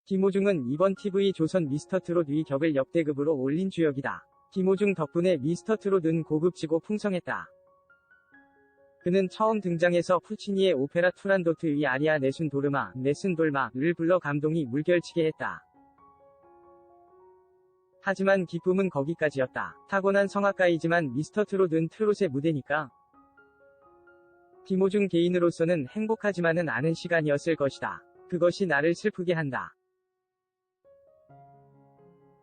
김호중은 이번 TV 조선 미스터트롯 위격을 역대급으로 올린 주역이다. 김호중 덕분에 미스터트롯은 고급지고 풍성했다. 그는 처음 등장해서 푸치니의 오페라 투란도트의 아리아 네순 도르마, 네슨 돌마를 불러 감동이 물결치게 했다. 하지만 기쁨은 거기까지였다. 타고난 성악가이지만 미스터트롯은 트롯의 무대니까. 김호중 개인으로서는 행복하지만은 않은 시간이었을 것이다. 그것이 나를 슬프게 한다.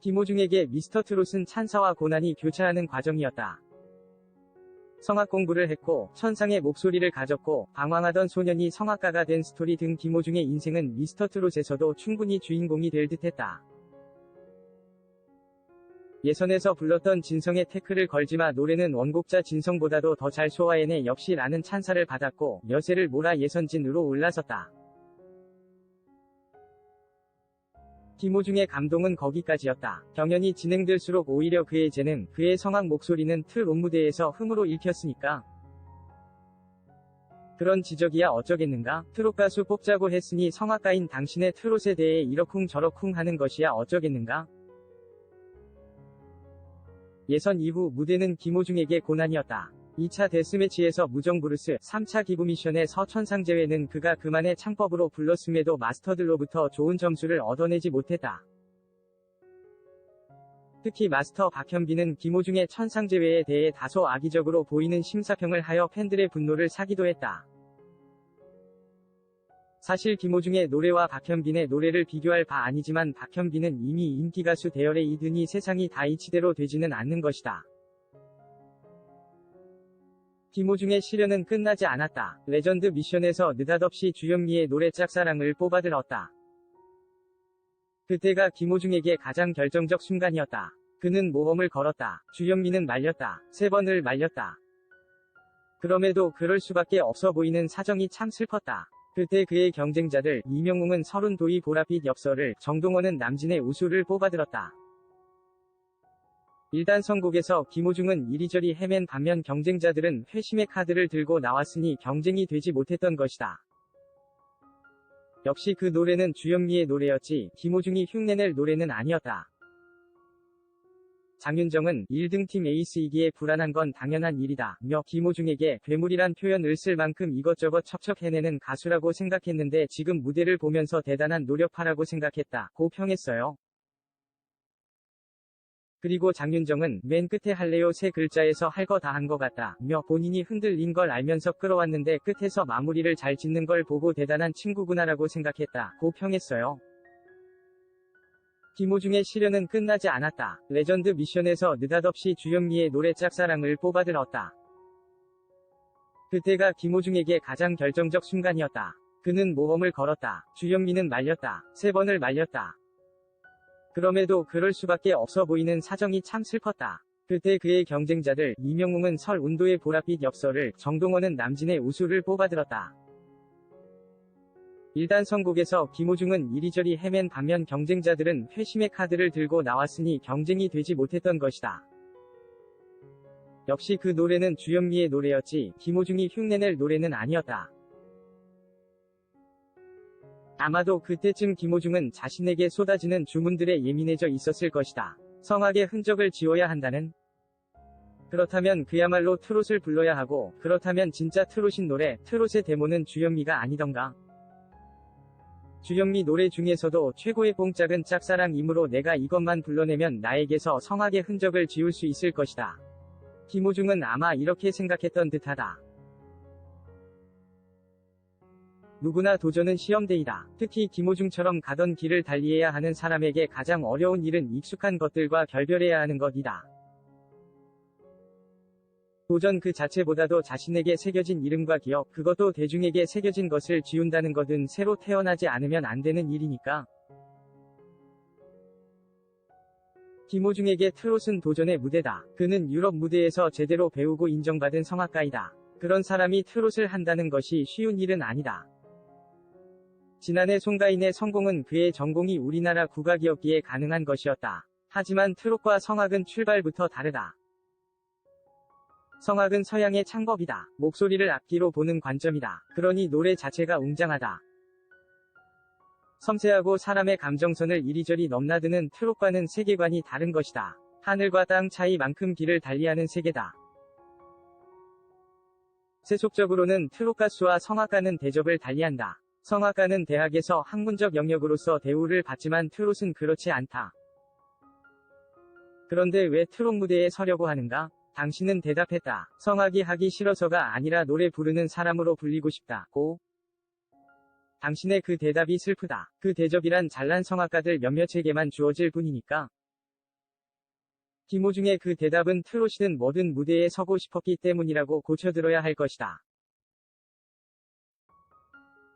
김호중에게 미스터트롯은 찬사와 고난이 교차하는 과정이었다. 성악 공부를 했고 천상의 목소리를 가졌고 방황하던 소년이 성악가가 된 스토리 등 김호중의 인생은 미스터트롯에서도 충분히 주인공이 될 듯했다. 예선에서 불렀던 진성의 태클을 걸지마 노래는 원곡자 진성보다도 더 잘 소화해내 역시 라는 찬사를 받았고 여세를 몰아 예선진으로 올라섰다. 김호중의 감동은 거기까지였다. 경연이 진행될수록 오히려 그의 재능, 그의 성악 목소리는 트롯 무대에서 흥으로 읽혔으니까. 그런 지적이야 어쩌겠는가? 트롯 가수 뽑자고 했으니 성악가인 당신의 트롯에 대해 이러쿵 저러쿵 하는 것이야 어쩌겠는가? 예선 이후 무대는 김호중에게 고난이었다. 2차 데스매치에서 무정브루스, 3차 기부미션의 서천상제외는 그가 그만의 창법으로 불렀음에도 마스터들로부터 좋은 점수를 얻어내지 못했다. 특히 마스터 박현빈은 김호중의 천상제외에 대해 다소 악의적으로 보이는 심사평을 하여 팬들의 분노를 사기도 했다. 사실 김호중의 노래와 박현빈의 노래를 비교할 바 아니지만 박현빈은 이미 인기가수 대열에 이르니 세상이 다 이치대로 되지는 않는 것이다. 김호중의 시련은 끝나지 않았다. 레전드 미션에서 느닷없이 주현미의 노래 짝사랑을 뽑아들었다. 그때가 김호중에게 가장 결정적 순간이었다. 그는 모험을 걸었다. 주현미는 말렸다. 3번을 말렸다. 그럼에도 그럴 수밖에 없어 보이는 사정이 참 슬펐다. 그때 그의 경쟁자들 이명웅은 서른도의 보랏빛 엽서를, 정동원은 남진의 우수를 뽑아들었다. 일단 선곡에서 김호중은 이리저리 헤맨 반면 경쟁자들은 회심의 카드를 들고 나왔으니 경쟁이 되지 못했던 것이다. 역시 그 노래는 주현미의 노래였지 김호중이 흉내낼 노래는 아니었다. 장윤정은 1등팀 에이스이기에 불안한 건 당연한 일이다 며 김호중에게 괴물이란 표현을 쓸 만큼 이것저것 척척 해내는 가수라고 생각했는데 지금 무대를 보면서 대단한 노력파라고 생각했다 고 평했어요. 그리고 장윤정은 맨 끝에 할래요 3글자에서 할 거 다 한 것 같다 며 본인이 흔들린 걸 알면서 끌어왔는데 끝에서 마무리를 잘 짓는 걸 보고 대단한 친구구나라고 생각했다 고 평했어요. 김호중의 시련은 끝나지 않았다. 레전드 미션에서 느닷없이 주현미의 노래 짝사랑을 뽑아들었다. 그때가 김호중에게 가장 결정적 순간이었다. 그는 모험을 걸었다. 주현미는 말렸다. 3번을 말렸다. 그럼에도 그럴 수밖에 없어 보이는 사정이 참 슬펐다. 그때 그의 경쟁자들 이명웅은 설운도의 보랏빛 엽서를, 정동원은 남진의 우수를 뽑아들었다. 일단 선곡에서 김호중은 이리저리 헤맨 반면 경쟁자들은 회심의 카드를 들고 나왔으니 경쟁이 되지 못했던 것이다. 역시 그 노래는 주현미의 노래였지 김호중이 흉내낼 노래는 아니었다. 아마도 그때쯤 김호중은 자신에게 쏟아지는 주문들에 예민해져 있었을 것이다. 성악의 흔적을 지워야 한다는? 그렇다면 그야말로 트롯을 불러야 하고, 그렇다면 진짜 트롯인 노래, 트롯의 데모는 주현미가 아니던가? 주현미 노래 중에서도 최고의 뽕짝은 짝사랑이므로 내가 이것만 불러내면 나에게서 성악의 흔적을 지울 수 있을 것이다. 김호중은 아마 이렇게 생각했던 듯하다. 누구나 도전은 시험대이다. 특히 김호중처럼 가던 길을 달리해야 하는 사람에게 가장 어려운 일은 익숙한 것들과 결별해야 하는 것이다. 도전 그 자체보다도 자신에게 새겨진 이름과 기억, 그것도 대중에게 새겨진 것을 지운다는 것은 새로 태어나지 않으면 안 되는 일이니까. 김호중에게 트롯은 도전의 무대다. 그는 유럽 무대에서 제대로 배우고 인정받은 성악가이다. 그런 사람이 트롯을 한다는 것이 쉬운 일은 아니다. 지난해 송가인의 성공은 그의 전공이 우리나라 국악이었기에 가능한 것이었다. 하지만 트롯과 성악은 출발부터 다르다. 성악은 서양의 창법이다. 목소리를 악기로 보는 관점이다. 그러니 노래 자체가 웅장하다. 섬세하고 사람의 감정선을 이리저리 넘나드는 트롯과는 세계관이 다른 것이다. 하늘과 땅 차이만큼 길을 달리하는 세계다. 세속적으로는 트롯 가수와 성악가는 대접을 달리한다. 성악가는 대학에서 학문적 영역으로서 대우를 받지만 트롯은 그렇지 않다. 그런데 왜 트롯 무대에 서려고 하는가? 당신은 대답했다. 성악이 하기 싫어서가 아니라 노래 부르는 사람으로 불리고 싶다고. 당신의 그 대답이 슬프다. 그 대접이란 잘난 성악가들 몇몇에게만 주어질 뿐이니까. 김호중의 그 대답은 트롯이든 뭐든 무대에 서고 싶었기 때문이라고 고쳐들어야 할 것이다.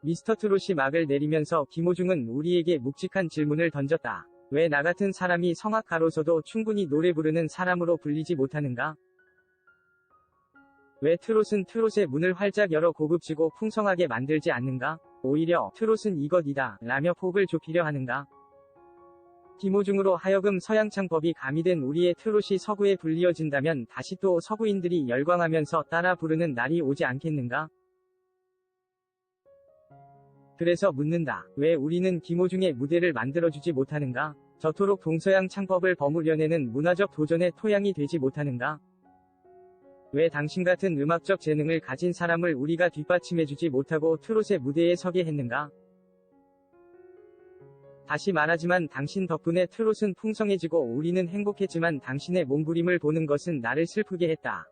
미스터 트롯이 막을 내리면서 김호중은 우리에게 묵직한 질문을 던졌다. 왜 나 같은 사람이 성악가로서도 충분히 노래 부르는 사람으로 불리지 못하는가? 왜 트롯은 트롯의 문을 활짝 열어 고급지고 풍성하게 만들지 않는가? 오히려 트롯은 이것이다 라며 폭을 좁히려 하는가? 김호중으로 하여금 서양창법이 가미된 우리의 트롯이 서구에 불리어진다면 다시 또 서구인들이 열광하면서 따라 부르는 날이 오지 않겠는가? 그래서 묻는다. 왜 우리는 김호중의 무대를 만들어주지 못하는가? 저토록 동서양 창법을 버무려내는 문화적 도전의 토양이 되지 못하는가? 왜 당신 같은 음악적 재능을 가진 사람을 우리가 뒷받침해주지 못하고 트롯의 무대에 서게 했는가? 다시 말하지만 당신 덕분에 트롯은 풍성해지고 우리는 행복했지만 당신의 몸부림을 보는 것은 나를 슬프게 했다.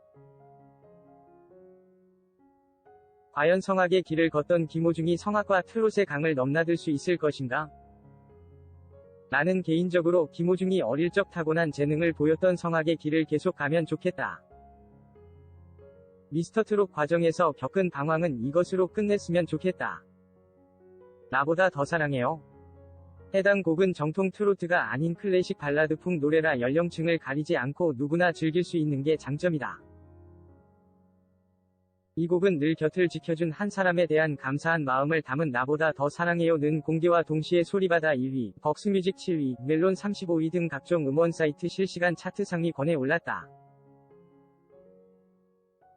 과연 성악의 길을 걷던 김호중이 성악과 트롯의 강을 넘나들 수 있을 것인가? 나는 개인적으로 김호중이 어릴 적 타고난 재능을 보였던 성악의 길을 계속 가면 좋겠다. 미스터 트롯 과정에서 겪은 방황은 이것으로 끝냈으면 좋겠다. 나보다 더 사랑해요. 해당 곡은 정통 트로트가 아닌 클래식 발라드풍 노래라 연령층을 가리지 않고 누구나 즐길 수 있는 게 장점이다. 이 곡은 늘 곁을 지켜준 한 사람에 대한 감사한 마음을 담은 나보다 더 사랑해요는 공개와 동시에 소리바다 1위, 벅스뮤직 7위, 멜론 35위 등 각종 음원 사이트 실시간 차트 상위권에 올랐다.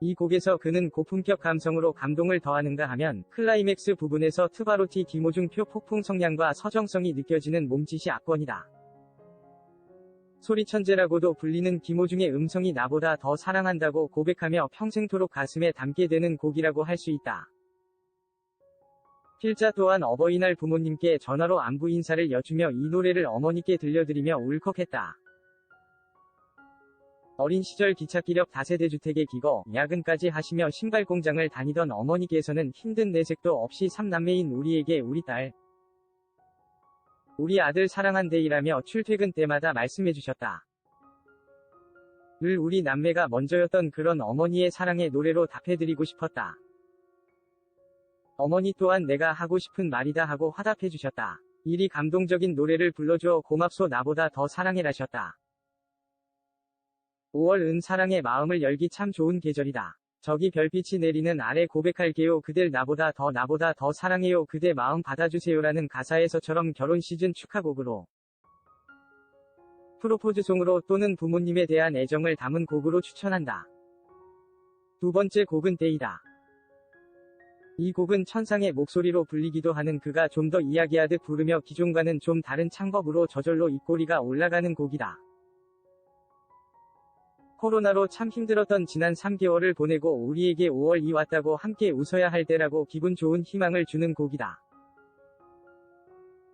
이 곡에서 그는 고품격 감성으로 감동을 더하는가 하면 클라이맥스 부분에서 트바로티 김호중 표 폭풍 성량과 서정성이 느껴지는 몸짓이 압권이다. 소리천재라고도 불리는 김호중의 음성이 나보다 더 사랑한다고 고백하며 평생토록 가슴에 담게 되는 곡이라고 할 수 있다. 필자 또한 어버이날 부모님께 전화로 안부 인사를 여쭈며 이 노래를 어머니께 들려드리며 울컥했다. 어린 시절 기찻기력 다세대주택에 기거, 야근까지 하시며 신발 공장을 다니던 어머니께서는 힘든 내색도 없이 3남매인 우리에게 우리 딸, 우리 아들 사랑한대이라며 출퇴근 때마다 말씀해주셨다. 늘 우리 남매가 먼저였던 그런 어머니의 사랑에 노래로 답해드리고 싶었다. 어머니 또한 내가 하고 싶은 말이다 하고 화답해주셨다. 이리 감동적인 노래를 불러줘 고맙소 나보다 더 사랑해라셨다. 5월 은 사랑의 마음을 열기 참 좋은 계절이다. 저기 별빛이 내리는 아래 고백할게요 그댈 나보다 더 사랑해요 그대 마음 받아주세요라는 가사에서처럼 결혼 시즌 축하곡으로 프로포즈송으로 또는 부모님에 대한 애정을 담은 곡으로 추천한다. 두 번째 곡은 데이다. 이 곡은 천상의 목소리로 불리기도 하는 그가 좀 더 이야기하듯 부르며 기존과는 좀 다른 창법으로 저절로 입꼬리가 올라가는 곡이다. 코로나로 참 힘들었던 지난 3개월을 보내고 우리에게 5월이 왔다고 함께 웃어야 할 때라고 기분 좋은 희망을 주는 곡이다.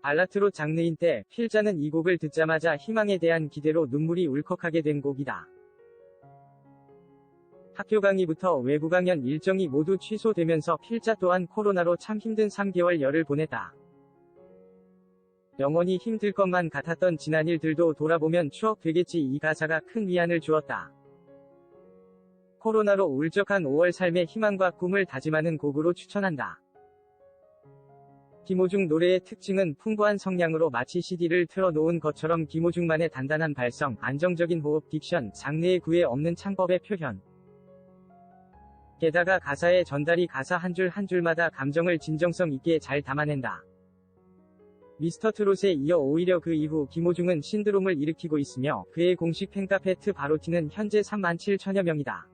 발라트롯 장르인 때 필자는 이 곡을 듣자마자 희망에 대한 기대로 눈물이 울컥하게 된 곡이다. 학교 강의부터 외부 강연 일정이 모두 취소되면서 필자 또한 코로나로 참 힘든 3개월 열을 보냈다. 영원히 힘들 것만 같았던 지난 일들도 돌아보면 추억 되겠지 이 가사가 큰 위안을 주었다. 코로나로 울적한 5월 삶의 희망과 꿈을 다짐하는 곡으로 추천한다. 김호중 노래의 특징은 풍부한 성량으로 마치 CD를 틀어놓은 것처럼 김호중만의 단단한 발성, 안정적인 호흡, 딕션, 장르의 구애 없는 창법의 표현. 게다가 가사의 전달이 가사 한 줄 한 줄마다 감정을 진정성 있게 잘 담아낸다. 미스터 트롯에 이어 오히려 그 이후 김호중은 신드롬을 일으키고 있으며 그의 공식 팬카페 트바로티는 현재 37,000여 명이다.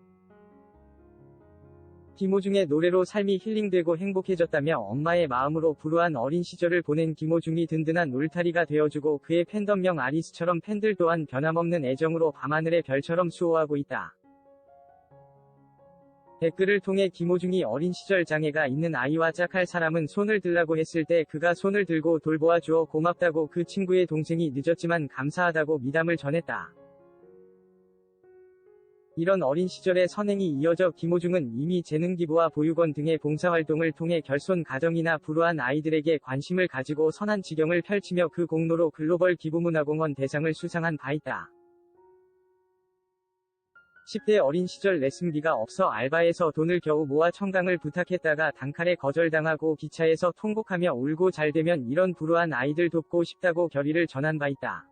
김호중의 노래로 삶이 힐링되고 행복해졌다며 엄마의 마음으로 불우한 어린 시절을 보낸 김호중이 든든한 울타리가 되어주고 그의 팬덤명 아리스처럼 팬들 또한 변함없는 애정으로 밤하늘의 별처럼 수호하고 있다. 댓글을 통해 김호중이 어린 시절 장애가 있는 아이와 짝할 사람은 손을 들라고 했을 때 그가 손을 들고 돌보아 주어 고맙다고 그 친구의 동생이 늦었지만 감사하다고 미담을 전했다. 이런 어린 시절의 선행이 이어져 김호중은 이미 재능기부와 보육원 등의 봉사활동을 통해 결손 가정이나 불우한 아이들에게 관심을 가지고 선한 지경을 펼치며 그 공로로 글로벌 기부문화공헌 대상을 수상한 바 있다. 10대 어린 시절 레슨비가 없어 알바에서 돈을 겨우 모아 청강을 부탁했다가 단칼에 거절당하고 기차에서 통곡하며 울고 잘되면 이런 불우한 아이들 돕고 싶다고 결의를 전한 바 있다.